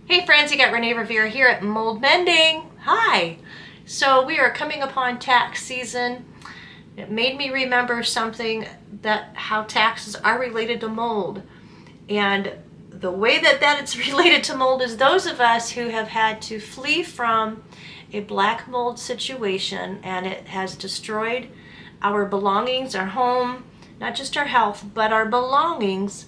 Hey friends, you got Renee Revere here at Mold Mending. Hi! So we are coming upon tax season. It made me remember something, that how taxes are related to mold. And the way that it's related to mold is those of us who have had to flee from a black mold situation, and it has destroyed our belongings, our home, not just our health, but our belongings.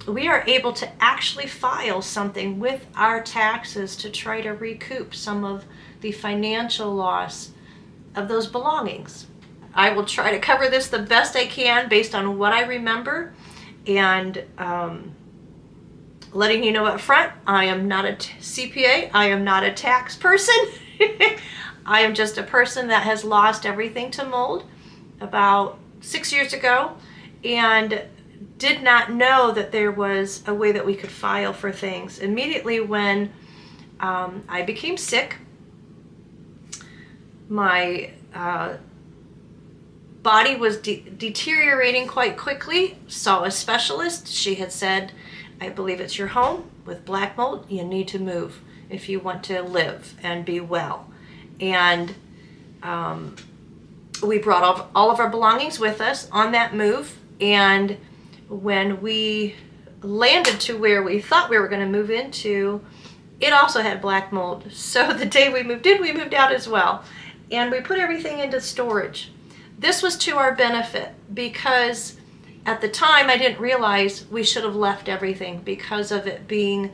We are able to actually file something with our taxes to try to recoup some of the financial loss of those belongings. I will try to cover this the best I can based on what I remember, and letting you know up front, I am not a CPA, I am not a tax person. I am just a person that has lost everything to mold about 6 years ago, and did not know that there was a way that we could file for things. Immediately when I became sick, my body was deteriorating quite quickly. Saw a specialist. She had said, I believe it's your home with black mold. You need to move if you want to live and be well. And we brought all of our belongings with us on that move. And when we landed to where we thought we were going to move into, it also had black mold. So the day we moved in, we moved out as well. And we put everything into storage. This was to our benefit because at the time I didn't realize we should have left everything because of it being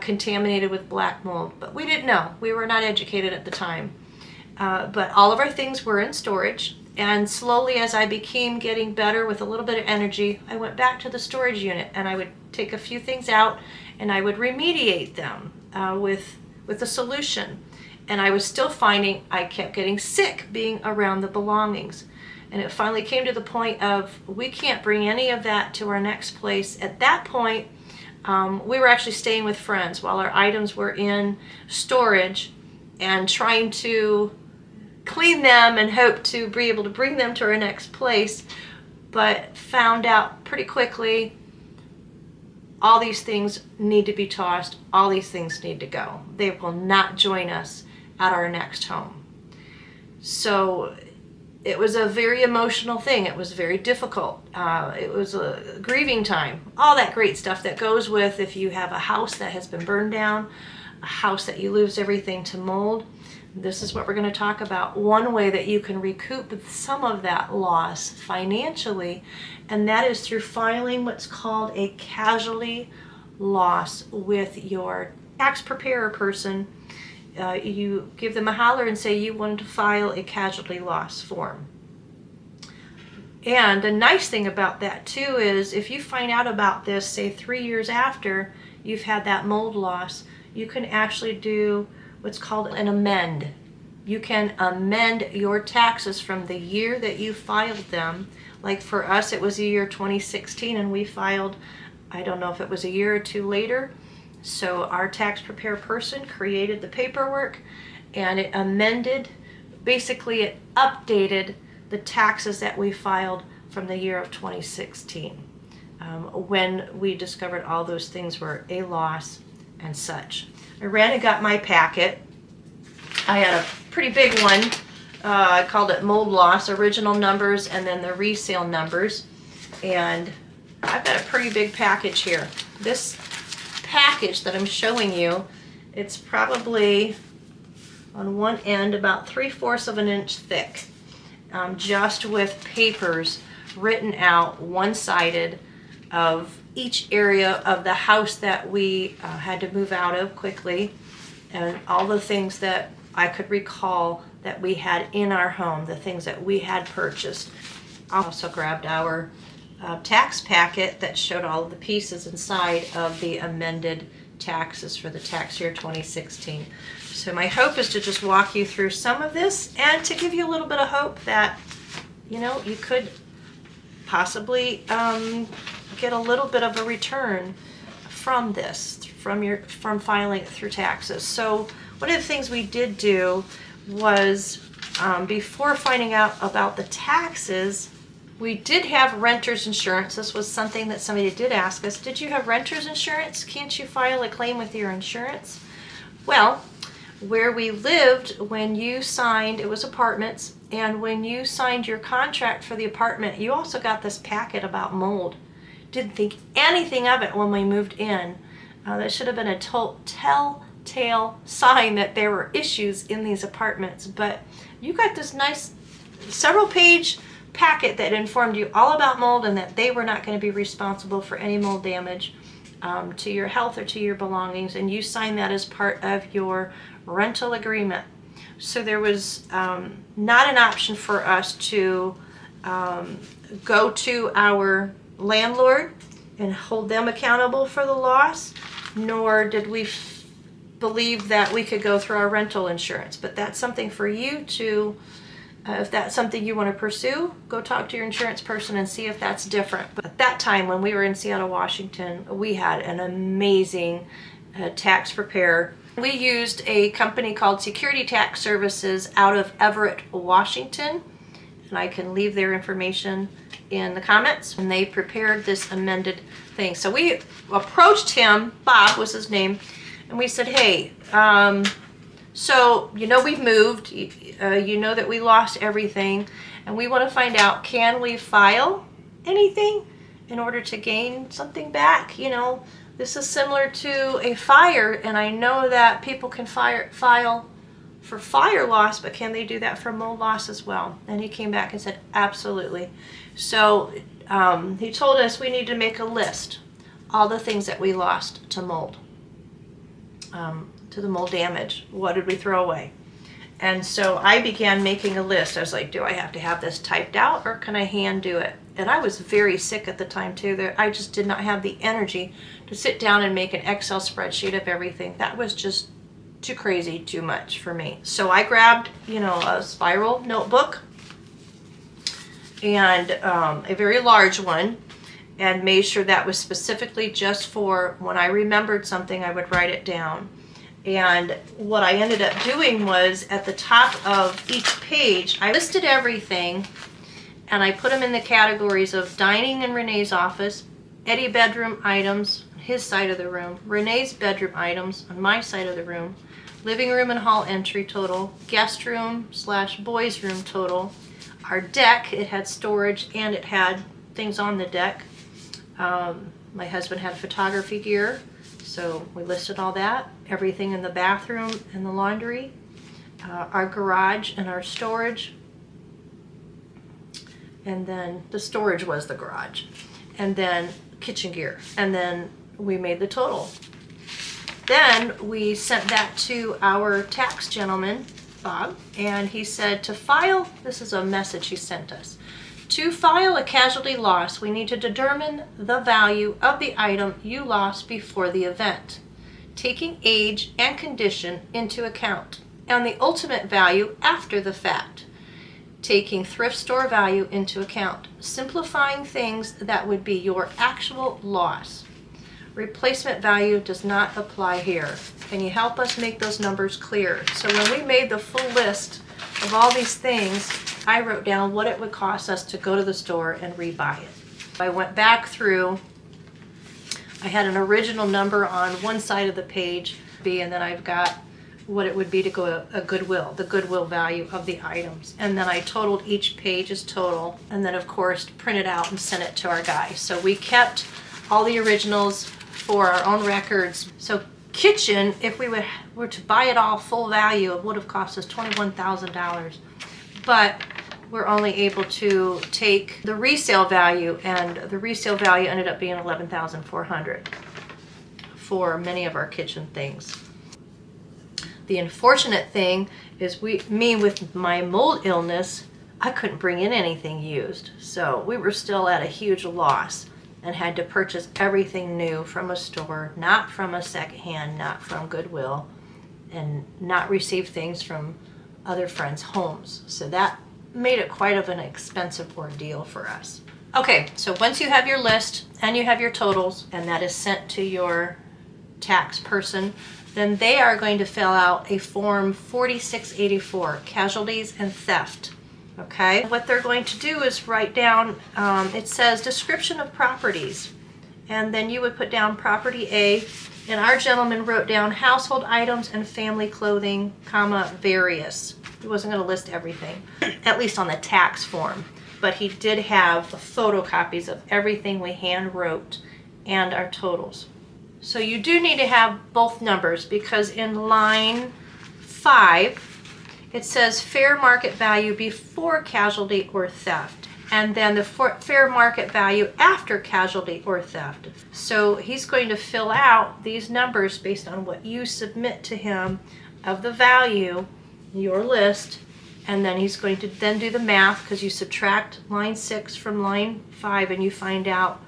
contaminated with black mold. But we didn't know. We were not educated at the time. But all of our things were in storage. And slowly, as I became getting better with a little bit of energy, I went back to the storage unit, and I would take a few things out and I would remediate them with a solution. And I was still finding I kept getting sick being around the belongings. And it finally came to the point of, we can't bring any of that to our next place. At that point, we were actually staying with friends while our items were in storage and trying to clean them and hope to be able to bring them to our next place, but found out pretty quickly all these things need to be tossed, all these things need to go. They will not join us at our next home. So it was a very emotional thing. It was very difficult. It was a grieving time. All that great stuff that goes with if you have a house that has been burned down, a house that you lose everything to mold. This is what we're going to talk about. One way that you can recoup some of that loss financially, and that is through filing what's called a casualty loss with your tax preparer person. You give them a holler and say you want to file a casualty loss form. And the nice thing about that too is if you find out about this, say 3 years after you've had that mold loss, you can actually do what's called an amend. You can amend your taxes from the year that you filed them. Like for us, it was the year 2016, and we filed, I don't know if it was a year or two later. So our tax preparer person created the paperwork, and it amended, basically it updated the taxes that we filed from the year of 2016, when we discovered all those things were a loss and such. I ran and got my packet. I had a pretty big one. I called it Mold Loss, original numbers, and then the resale numbers. And I've got a pretty big package here. This package that I'm showing you, it's probably on one end about 3/4 of an inch thick, just with papers written out one-sided of each area of the house that we had to move out of quickly, and all the things that I could recall that we had in our home, the things that we had purchased. I also grabbed our tax packet that showed all of the pieces inside of the amended taxes for the tax year 2016. So my hope is to just walk you through some of this and to give you a little bit of hope that, you know, you could possibly get a little bit of a return from this, from filing it through taxes. So one of the things we did do was, before finding out about the taxes, We did have renter's insurance. This was something that somebody did ask us. Did you have renter's insurance? Can't you file a claim with your insurance? Well, where we lived, when you signed, it was apartments, and when you signed your contract for the apartment, you also got this packet about mold. Didn't think anything of it when we moved in. That should have been a telltale sign that there were issues in these apartments. But you got this nice several page packet that informed you all about mold and that they were not going to be responsible for any mold damage to your health or to your belongings, and you signed that as part of your rental agreement. So there was not an option for us to go to our landlord and hold them accountable for the loss, nor did we believe that we could go through our rental insurance. But that's something for you to, if that's something you want to pursue, go talk to your insurance person and see if that's different. But at that time, when we were in Seattle, Washington, we had an amazing tax preparer. We used a company called Security Tax Services out of Everett, Washington, and I can leave their information in the comments. And they prepared this amended thing. So we approached him, Bob was his name, and we said, hey, so you know we've moved, you know that we lost everything, and we want to find out, can we file anything in order to gain something back? You know, this is similar to a fire, and I know that people can file for fire loss, but can they do that for mold loss as well? And he came back and said, absolutely. So he told us we need to make a list, all the things that we lost to mold, to the mold damage. What did we throw away? And so I began making a list. I was like, do I have to have this typed out, or can I hand do it? And I was very sick at the time too. I just did not have the energy to sit down and make an Excel spreadsheet of everything. That was just too crazy, too much for me. So I grabbed, you know, a spiral notebook and a very large one, and made sure that was specifically just for when I remembered something, I would write it down. And what I ended up doing was, at the top of each page, I listed everything, and I put them in the categories of dining in Renee's office, Eddie bedroom items on his side of the room, Renee's bedroom items on my side of the room, living room and hall entry total, guest room / boys room total, our deck, it had storage and it had things on the deck. My husband had photography gear, so we listed all that. Everything in the bathroom and the laundry, our garage and our storage, and then the storage was the garage, and then kitchen gear, and then we made the total. Then we sent that to our tax gentleman, Bob, and he said to file, this is a message he sent us, to file a casualty loss, we need to determine the value of the item you lost before the event, taking age and condition into account, and the ultimate value after the fact, taking thrift store value into account, simplifying things that would be your actual loss. Replacement value does not apply here. Can you help us make those numbers clear? So when we made the full list of all these things, I wrote down what it would cost us to go to the store and rebuy it. I went back through, I had an original number on one side of the page, and then I've got what it would be to go a Goodwill, the Goodwill value of the items. And then I totaled each page's total, and then of course printed out and sent it to our guy. So we kept all the originals for our own records. So kitchen, if we were to buy it all full value, it would have cost us $21,000. But we're only able to take the resale value, and the resale value ended up being $11,400 for many of our kitchen things. The unfortunate thing is me with my mold illness, I couldn't bring in anything used. So we were still at a huge loss and had to purchase everything new from a store, not from a secondhand, not from Goodwill, and not receive things from other friends' homes. So that made it quite of an expensive ordeal for us. Okay, so once you have your list and you have your totals, and that is sent to your tax person, then they are going to fill out a form 4684, Casualties and Theft. Okay, what they're going to do is write down, it says description of properties, and then you would put down property A, and our gentleman wrote down household items and family clothing, comma, various. He wasn't going to list everything, at least on the tax form, but he did have photocopies of everything we hand wrote and our totals. So you do need to have both numbers, because in line 5, it says fair market value before casualty or theft, and then the fair market value after casualty or theft. So he's going to fill out these numbers based on what you submit to him of the value, your list, and then he's going to then do the math, because you subtract line 6 from line 5 and you find out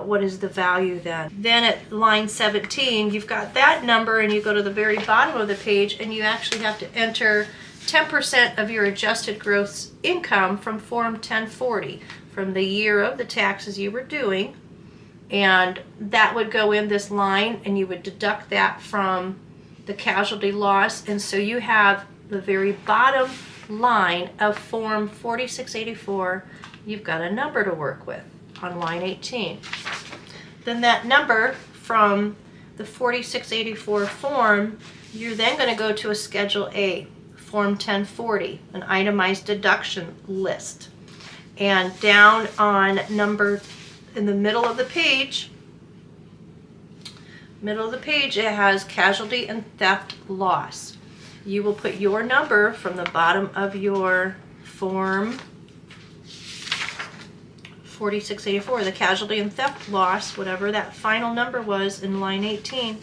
what is the value then. Then at line 17, you've got that number, and you go to the very bottom of the page and you actually have to enter 10% of your adjusted gross income from Form 1040 from the year of the taxes you were doing, and that would go in this line, and you would deduct that from the casualty loss. And so you have the very bottom line of Form 4684, you've got a number to work with on line 18. Then that number from the 4684 form, you're then going to go to a Schedule A, Form 1040, an itemized deduction list. And down on number, in the middle of the page, it has casualty and theft loss. You will put your number from the bottom of your Form 4684, the casualty and theft loss, whatever that final number was in line 18,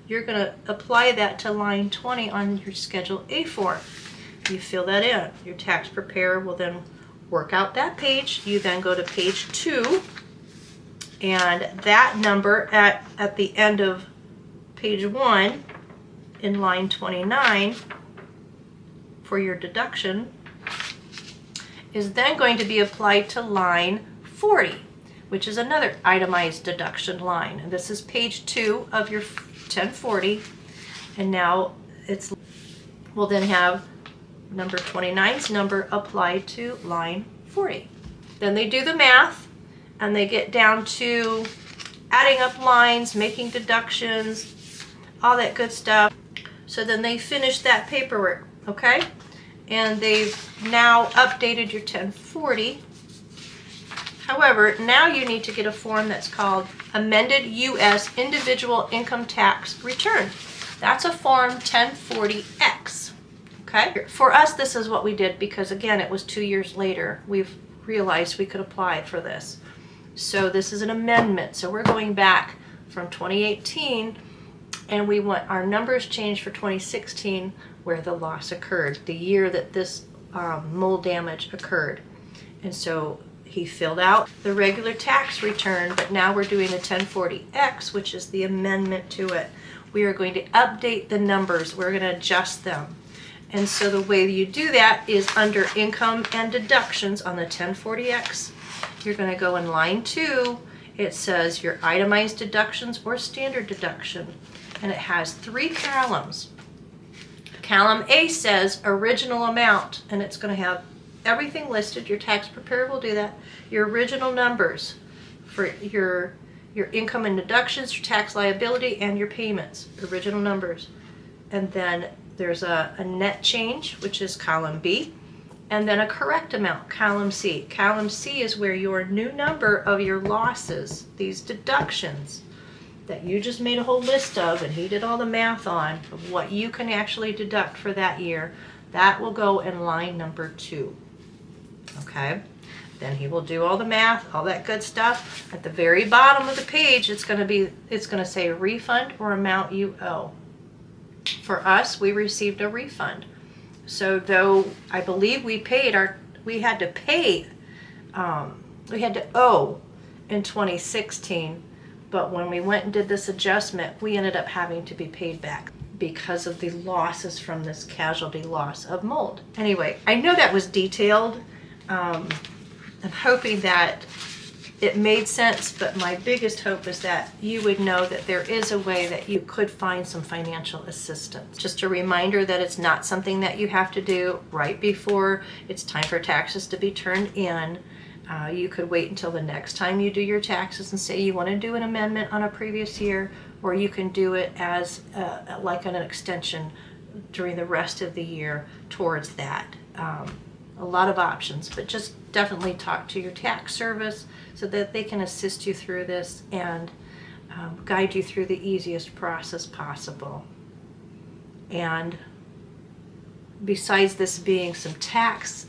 you're going to apply that to line 20 on your Schedule A form. You fill that in. Your tax preparer will then work out that page. You then go to page 2, and that number at the end of page 1 in line 29 for your deduction is then going to be applied to line 40, which is another itemized deduction line. And this is page 2 of your 1040, and now we'll then have number 29's number applied to line 40. Then they do the math, and they get down to adding up lines, making deductions, all that good stuff. So then they finish that paperwork, okay? And they've now updated your 1040. However, now you need to get a form that's called Amended U.S. Individual Income Tax Return. That's a Form 1040X, okay? For us, this is what we did, because again, it was 2 years later. We've realized we could apply for this. So this is an amendment. So we're going back from 2018, and we want our numbers changed for 2016, where the loss occurred, the year that this mold damage occurred. And so he filled out the regular tax return, but now we're doing a 1040X, which is the amendment to it. We are going to update the numbers. We're going to adjust them. And so the way you do that is under income and deductions on the 1040X. You're going to go in line 2. It says your itemized deductions or standard deduction, and it has 3 columns. Column A says original amount, and it's going to have everything listed. Your tax preparer will do that. Your original numbers for your income and deductions, your tax liability, and your payments, original numbers. And then there's a net change, which is column B, and then a correct amount, column C. Column C is where your new number of your losses, these deductions that you just made a whole list of, and he did all the math on of what you can actually deduct for that year, that will go in line number 2. Okay, then he will do all the math, all that good stuff. At the very bottom of the page, it's going to say refund or amount you owe. For us, we received a refund. So though I believe we had to owe in 2016, but when we went and did this adjustment, we ended up having to be paid back because of the losses from this casualty loss of mold. Anyway, I know that was detailed. I'm hoping that it made sense, but my biggest hope is that you would know that there is a way that you could find some financial assistance. Just a reminder that it's not something that you have to do right before it's time for taxes to be turned in. You could wait until the next time you do your taxes and say you want to do an amendment on a previous year, or you can do it as like an extension during the rest of the year towards that. A lot of options, but just definitely talk to your tax service so that they can assist you through this and guide you through the easiest process possible. And besides this being some tax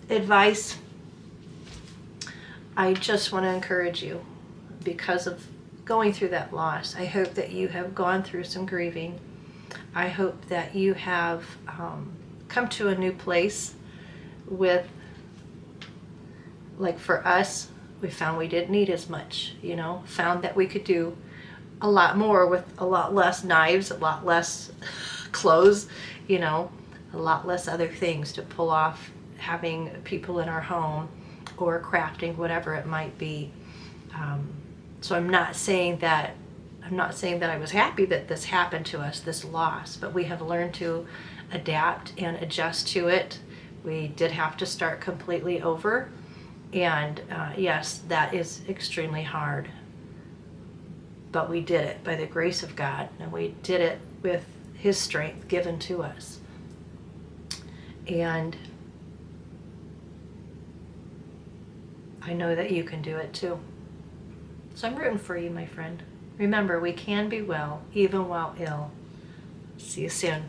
advice, I just want to encourage you, because of going through that loss. I hope that you have gone through some grieving. I hope that you have come to a new place with, like for us, we found we didn't need as much, found that we could do a lot more with a lot less knives, a lot less clothes, a lot less other things to pull off having people in our home or crafting, whatever it might be. So I'm not saying that I was happy that this happened to us, this loss, but we have learned to adapt and adjust to it. We did have to start completely over, and yes, that is extremely hard, but we did it by the grace of God, and we did it with His strength given to us. And I know that you can do it too. So I'm rooting for you, my friend. Remember, we can be well even while ill. See you soon.